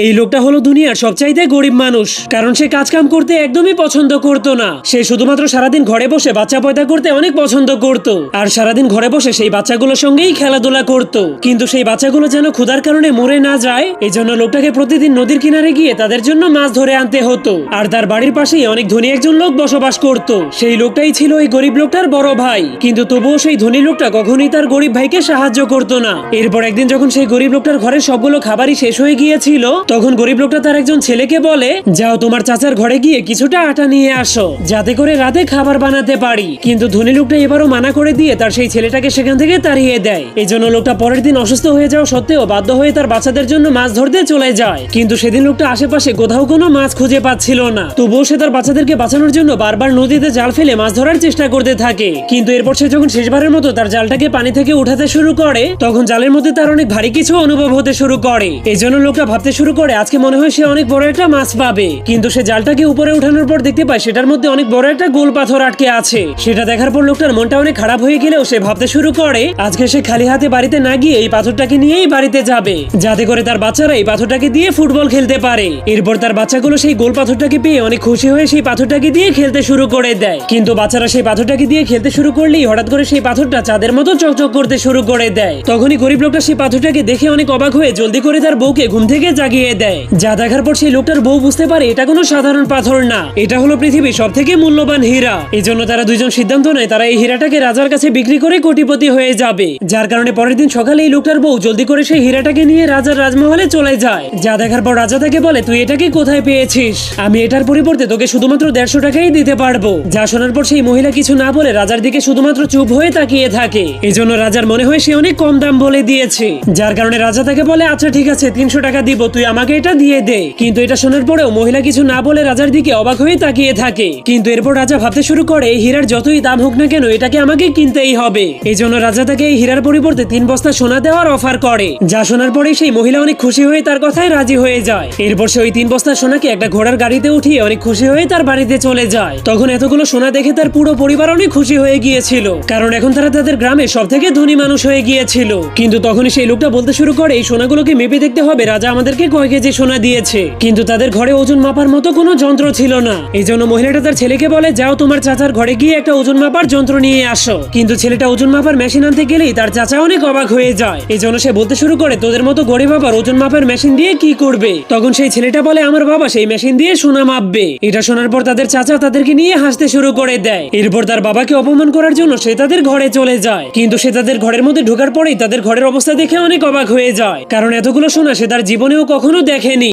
এই লোকটা হলো দুনিয়ার সবচাইতে গরিব মানুষ, কারণ সে কাজ কাম করতে একদমই পছন্দ করতো না। সে শুধুমাত্র সারাদিন ঘরে বসে বাচ্চা পয়দা করতে অনেক পছন্দ করত, আর সারাদিন ঘরে বসে সেই বাচ্চাগুলোর সঙ্গেই খেলাধুলা করত। কিন্তু সেই বাচ্চাগুলো যেন ক্ষুধার কারণে মরে না যায়, এই জন্য লোকটাকে প্রতিদিন নদীর কিনারে গিয়ে তাদের জন্য মাছ ধরে আনতে হতো। আর তার বাড়ির পাশেই অনেক ধনী একজন লোক বসবাস করত। সেই লোকটাই ছিল এই গরিব লোকটার বড় ভাই, কিন্তু তবুও সেই ধনী লোকটা কখনোই তার গরিব ভাইকে সাহায্য করতো না। এরপর একদিন যখন সেই গরিব লোকটার ঘরে সবগুলো খাবারই শেষ হয়ে গিয়েছিল, তখন গরিব লোকটা তার একজন ছেলেকে বলে, যাও তোমার চাচার ঘরে গিয়ে কিছুটা আটা নিয়ে আসো, যাতে করে রাতে খাবার বানাতে পারি। কিন্তু ধনী লোকটা এবারও মানা করে দিয়ে তার সেই ছেলেটাকে সেখান থেকে তাড়িয়ে দেয়। এই জন্য লোকটা পরের দিন অসুস্থ হয়ে যাওয়া সত্ত্বেও বাধ্য হয়ে তার বাচ্চাদের জন্য মাছ ধরতে চলে যায়। কিন্তু সেদিন লোকটা আশেপাশে কোথাও কোনো মাছ খুঁজে পাচ্ছিল না, তবুও সে তার বাচ্চাদেরকে বাঁচানোর জন্য বারবার নদীতে জাল ফেলে মাছ ধরার চেষ্টা করতে থাকে। কিন্তু এরপর সে যখন শেষবারের মতো তার জালটাকে পানি থেকে উঠাতে শুরু করে, তখন জালের মধ্যে তার অনেক ভারী কিছু অনুভব হতে শুরু করে। এই জন্য লোকটা ভাবতে শুরু করে আজকে মনে হয় সে অনেক বড় একটা মাছ পাবে। কিন্তু সে জালটাকে উপরে উঠানোর পর দেখতে পায় সেটার মধ্যে অনেক বড় একটা গোল পাথর আটকে আছে। সেটা দেখার পর লোকটার মনটা অনেক খারাপ হয়ে গেলেও সে ভাবতে শুরু করে আজকে সে খালি হাতে বাড়িতে না গিয়ে এই পাথরটাকে নিয়েই বাড়িতে যাবে, যাতে করে তার বাচ্চারা এই পাথরটাকে দিয়ে ফুটবল খেলতে পারে। এরপর তার বাচ্চাগুলো সেই গোল পাথরটাকে পেয়ে অনেক খুশি হয়ে সেই পাথরটাকে দিয়ে খেলতে শুরু করে দেয়। কিন্তু বাচ্চারা সেই পাথরটাকে দিয়ে খেলতে শুরু করলেই হঠাৎ করে সেই পাথরটা চাঁদের মতো চকচক করতে শুরু করে দেয়। তখনই গরিব লোকটা সেই পাথরটাকে দেখে অনেক অবাক হয়ে জলদি করে তার বউকে ঘুম থেকে জাগিয়ে দেয়। যা দেখার পর সেই লোকটার বউ বুঝতে পারে এটা কোনো সাধারণ পাথর না, এটা হলো পৃথিবীর সবথেকে মূল্যবান হীরা। এই জন্য তারা দুইজন সিদ্ধান্ত নেয় তারা এই হীরাটাকে রাজার কাছে বিক্রি করে কোটিপতি হয়ে যাবে। যার কারণে পরের দিন সকালে এই লোকটার বউ জলদি করে সেই হীরাটাকে নিয়ে রাজার রাজমহলে চলে যায়। যা দেখার পর রাজা তাকে বলে, তুই এটাকে কোথায় পেয়েছিস? আমি এটার পরিবর্তে তোকে শুধুমাত্র 150 টাকাই দিতে পারবো। যা শোনার পর সেই মহিলা কিছু না বলে রাজার দিকে শুধুমাত্র চুপ হয়ে তাকিয়ে থাকে। এই জন্য রাজার মনে হয় সে অনেক কম দাম বলে দিয়েছে। যার কারণে রাজা তাকে বলে, আচ্ছা ঠিক আছে 300 টাকা দিব, তুই আমাকে এটা দিয়ে দে। কিন্তু এটা শোনার পরেও মহিলা কিছু না বলে রাজার দিকে অবাক হয়ে তাকিয়ে থাকে। কিন্তু এরপর রাজা ভাবতে শুরু করে এই হীরার যতই দাম হোক না কেন এটাকে আমাকে কিনতেই হবে। এই জন্য রাজা তাকে এই হীরার পরিবর্তে 3 বস্তা সোনা দেওয়ার অফার করে। যা শোনার পরে সেই মহিলা অনেক খুশি হয়ে তার কথায় রাজি হয়ে যায়। এরপর সে ওই 3 বস্তা সোনাকে একটা ঘোড়ার গাড়িতে উঠিয়ে অনেক খুশি হয়ে তার বাড়িতে চলে যায়। তখন এতগুলো সোনা দেখে তার পুরো পরিবার অনেক খুশি হয়ে গিয়েছিল, কারণ এখন তারা তাদের গ্রামে সব থেকে ধনী মানুষ হয়ে গিয়েছিল। কিন্তু তখনই সেই লোকটা বলতে শুরু করে এই সোনাগুলোকে মেপে দেখতে হবে রাজা আমাদেরকে কয় কেজি সোনা দিয়েছে। কিন্তু তাদের ঘরে ওজন মাপার মতো কোনো যন্ত্র ছিল না। এই জন্য মহিলাটা তার ছেলেকে বলে, যাও তোমার চাচার ঘরে গিয়ে একটা ওজন মাপার যন্ত্র নিয়ে আসো। কিন্তু ছেলেটা ওজন মাপার মেশিন আনতে গেলেই তার চাচা অনেক অবাক হয়ে যায়। এই জন্য সে বলতে শুরু করে, তোদের মতো গরিব বাবার ওজন মাপার মেশিন দিয়ে কি করবে? তখন সেই ছেলেটা বলে, আমার বাবা সেই মেশিন দিয়ে সোনা মাপবে। এটা শোনার পর তাদের চাচা তাদেরকে নিয়ে হাসতে শুরু করে দেয়। এরপর তার বাবাকে অপমান করার জন্য সে তাদের ঘরে চলে যায়। কিন্তু সে তাদের ঘরের মধ্যে ঢোকার পরেই তাদের ঘরের অবস্থা দেখে অনেক অবাক হয়ে যায়, কারণ এতগুলো সোনা সে তার জীবনেও কখনো দেখেনি।